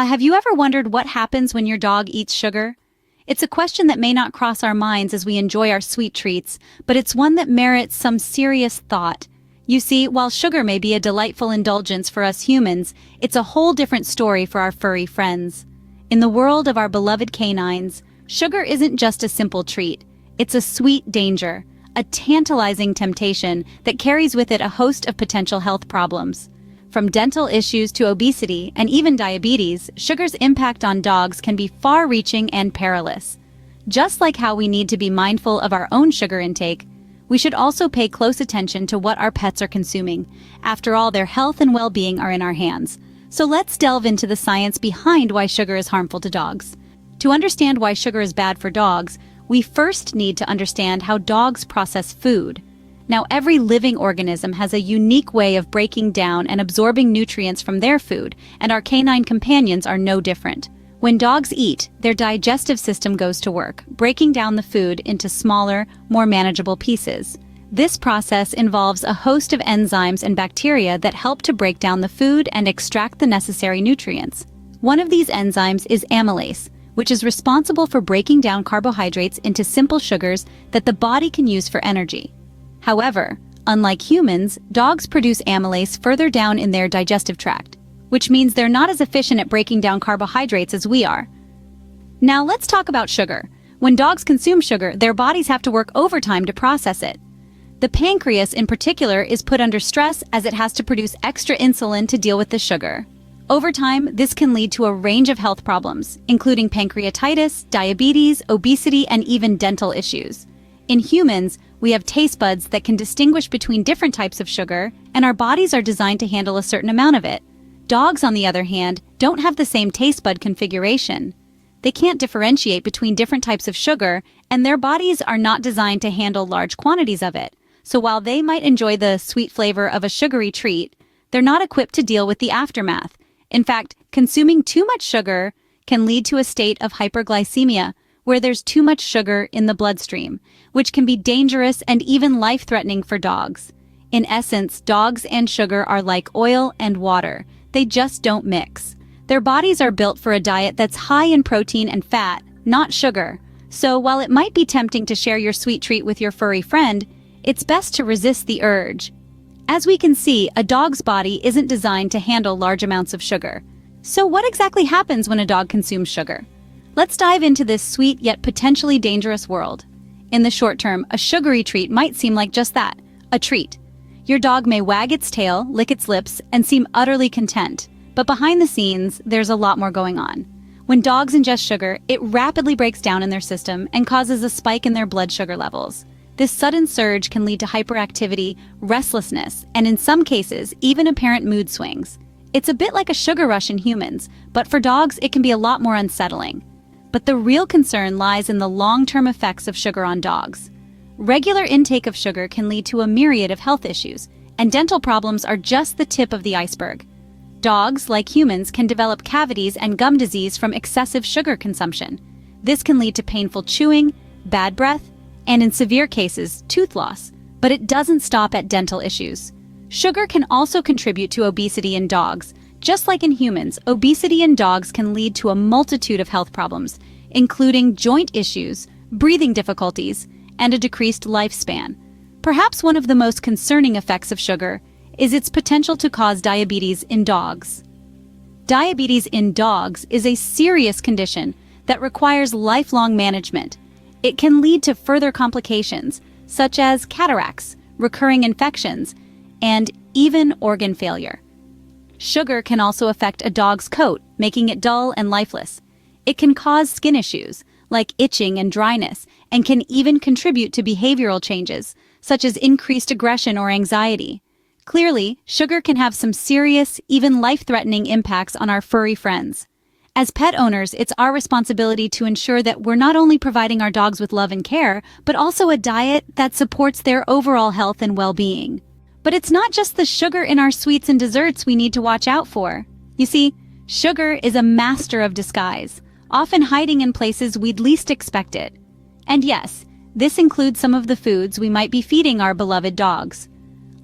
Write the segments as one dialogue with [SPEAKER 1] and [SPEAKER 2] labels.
[SPEAKER 1] Have you ever wondered what happens when your dog eats sugar? It's a question that may not cross our minds as we enjoy our sweet treats, but it's one that merits some serious thought. You see, while sugar may be a delightful indulgence for us humans, it's a whole different story for our furry friends. In the world of our beloved canines, sugar isn't just a simple treat. It's a sweet danger, a tantalizing temptation that carries with it a host of potential health problems. From dental issues to obesity and even diabetes, sugar's impact on dogs can be far-reaching and perilous. Just like how we need to be mindful of our own sugar intake, we should also pay close attention to what our pets are consuming. After all, their health and well-being are in our hands. So let's delve into the science behind why sugar is harmful to dogs. To understand why sugar is bad for dogs, we first need to understand how dogs process food. Now, every living organism has a unique way of breaking down and absorbing nutrients from their food, and our canine companions are no different. When dogs eat, their digestive system goes to work, breaking down the food into smaller, more manageable pieces. This process involves a host of enzymes and bacteria that help to break down the food and extract the necessary nutrients. One of these enzymes is amylase, which is responsible for breaking down carbohydrates into simple sugars that the body can use for energy. However, unlike humans, dogs produce amylase further down in their digestive tract, which means they're not as efficient at breaking down carbohydrates as we are. Now let's talk about sugar. When dogs consume sugar, their bodies have to work overtime to process it. The pancreas in particular is put under stress as it has to produce extra insulin to deal with the sugar. Over time, this can lead to a range of health problems, including pancreatitis, diabetes, obesity, and even dental issues. In humans, we have taste buds that can distinguish between different types of sugar, and our bodies are designed to handle a certain amount of it. Dogs, on the other hand, don't have the same taste bud configuration. They can't differentiate between different types of sugar, and their bodies are not designed to handle large quantities of it. So while they might enjoy the sweet flavor of a sugary treat, they're not equipped to deal with the aftermath. In fact, consuming too much sugar can lead to a state of hyperglycemia, where there's too much sugar in the bloodstream, which can be dangerous and even life-threatening for dogs. In essence, dogs and sugar are like oil and water. They just don't mix. Their bodies are built for a diet that's high in protein and fat, not sugar. So while it might be tempting to share your sweet treat with your furry friend, it's best to resist the urge. As we can see, a dog's body isn't designed to handle large amounts of sugar. So what exactly happens when a dog consumes sugar? Let's dive into this sweet yet potentially dangerous world. In the short term, a sugary treat might seem like just that, a treat. Your dog may wag its tail, lick its lips, and seem utterly content. But behind the scenes, there's a lot more going on. When dogs ingest sugar, it rapidly breaks down in their system and causes a spike in their blood sugar levels. This sudden surge can lead to hyperactivity, restlessness, and in some cases, even apparent mood swings. It's a bit like a sugar rush in humans, but for dogs, it can be a lot more unsettling. But the real concern lies in the long-term effects of sugar on dogs. Regular intake of sugar can lead to a myriad of health issues, and dental problems are just the tip of the iceberg. Dogs, like humans, can develop cavities and gum disease from excessive sugar consumption. This can lead to painful chewing, bad breath, and in severe cases, tooth loss. But it doesn't stop at dental issues. Sugar can also contribute to obesity in dogs. Just like in humans, obesity in dogs can lead to a multitude of health problems, including joint issues, breathing difficulties, and a decreased lifespan. Perhaps one of the most concerning effects of sugar is its potential to cause diabetes in dogs. Diabetes in dogs is a serious condition that requires lifelong management. It can lead to further complications, such as cataracts, recurring infections, and even organ failure. Sugar can also affect a dog's coat, making it dull and lifeless. It can cause skin issues, like itching and dryness, and can even contribute to behavioral changes, such as increased aggression or anxiety. Clearly, sugar can have some serious, even life-threatening impacts on our furry friends. As pet owners, it's our responsibility to ensure that we're not only providing our dogs with love and care, but also a diet that supports their overall health and well-being. But it's not just the sugar in our sweets and desserts we need to watch out for. You see, sugar is a master of disguise, often hiding in places we'd least expect it. And yes, this includes some of the foods we might be feeding our beloved dogs.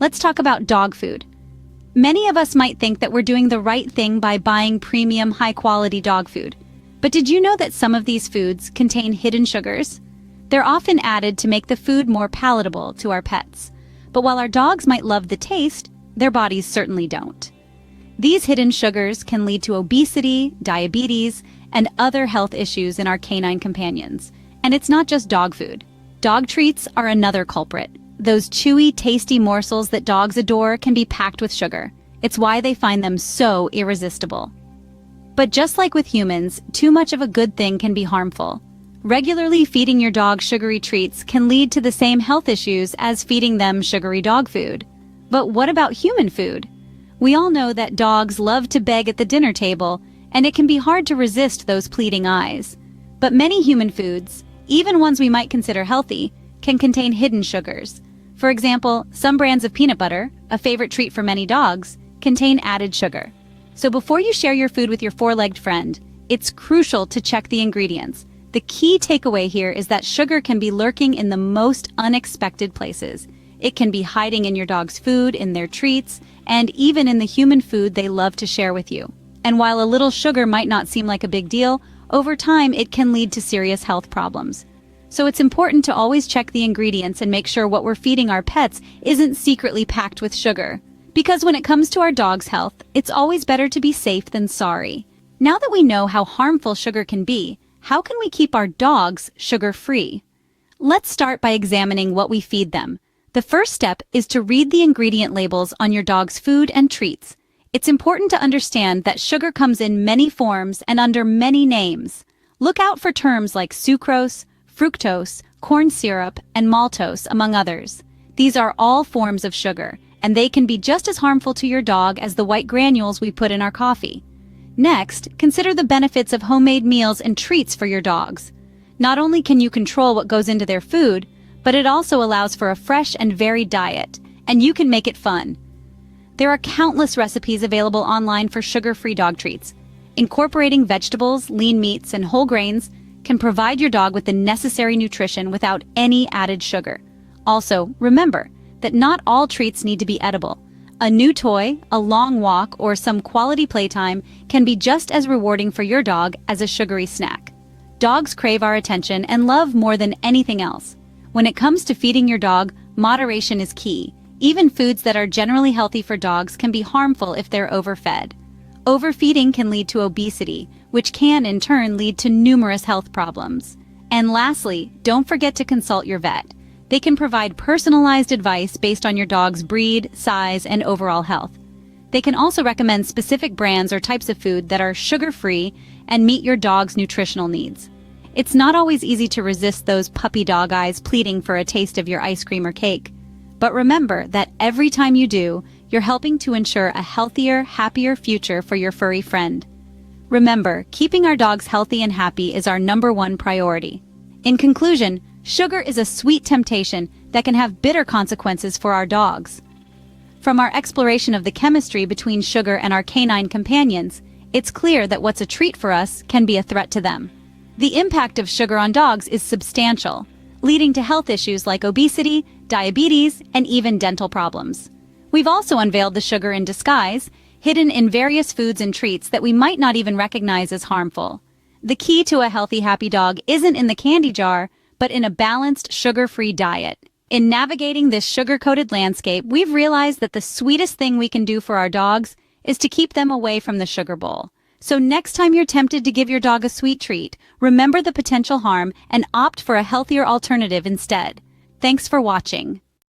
[SPEAKER 1] Let's talk about dog food. Many of us might think that we're doing the right thing by buying premium, high-quality dog food. But did you know that some of these foods contain hidden sugars? They're often added to make the food more palatable to our pets. But while our dogs might love the taste, their bodies certainly don't. These hidden sugars can lead to obesity, diabetes, and other health issues in our canine companions. And it's not just dog food. Dog treats are another culprit. Those chewy, tasty morsels that dogs adore can be packed with sugar. It's why they find them so irresistible. But just like with humans, too much of a good thing can be harmful. Regularly feeding your dog sugary treats can lead to the same health issues as feeding them sugary dog food. But what about human food? We all know that dogs love to beg at the dinner table, and it can be hard to resist those pleading eyes. But many human foods, even ones we might consider healthy, can contain hidden sugars. For example, some brands of peanut butter, a favorite treat for many dogs, contain added sugar. So before you share your food with your four-legged friend, it's crucial to check the ingredients. The key takeaway here is that sugar can be lurking in the most unexpected places. It can be hiding in your dog's food, in their treats, and even in the human food they love to share with you. And while a little sugar might not seem like a big deal, over time it can lead to serious health problems. So it's important to always check the ingredients and make sure what we're feeding our pets isn't secretly packed with sugar. Because when it comes to our dog's health, it's always better to be safe than sorry. Now that we know how harmful sugar can be, how can we keep our dogs sugar-free? Let's start by examining what we feed them. The first step is to read the ingredient labels on your dog's food and treats. It's important to understand that sugar comes in many forms and under many names. Look out for terms like sucrose, fructose, corn syrup, and maltose, among others. These are all forms of sugar, and they can be just as harmful to your dog as the white granules we put in our coffee. Next, consider the benefits of homemade meals and treats for your dogs. Not only can you control what goes into their food, but it also allows for a fresh and varied diet, and you can make it fun. There are countless recipes available online for sugar-free dog treats. Incorporating vegetables, lean meats, and whole grains can provide your dog with the necessary nutrition without any added sugar. Also, remember that not all treats need to be edible. A new toy, a long walk, or some quality playtime can be just as rewarding for your dog as a sugary snack. Dogs crave our attention and love more than anything else. When it comes to feeding your dog, moderation is key. Even foods that are generally healthy for dogs can be harmful if they're overfed. Overfeeding can lead to obesity, which can in turn lead to numerous health problems. And lastly, don't forget to consult your vet. They can provide personalized advice based on your dog's breed, size, and overall health. They can also recommend specific brands or types of food that are sugar-free and meet your dog's nutritional needs. It's not always easy to resist those puppy dog eyes pleading for a taste of your ice cream or cake. But remember that every time you do, you're helping to ensure a healthier, happier future for your furry friend. Remember, keeping our dogs healthy and happy is our #1 priority. In conclusion, sugar is a sweet temptation that can have bitter consequences for our dogs. From our exploration of the chemistry between sugar and our canine companions, it's clear that what's a treat for us can be a threat to them. The impact of sugar on dogs is substantial, leading to health issues like obesity, diabetes, and even dental problems. We've also unveiled the sugar in disguise, hidden in various foods and treats that we might not even recognize as harmful. The key to a healthy, happy dog isn't in the candy jar, but in a balanced, sugar-free diet. In navigating this sugar-coated landscape, we've realized that the sweetest thing we can do for our dogs is to keep them away from the sugar bowl. So next time you're tempted to give your dog a sweet treat, remember the potential harm and opt for a healthier alternative instead. Thanks for watching.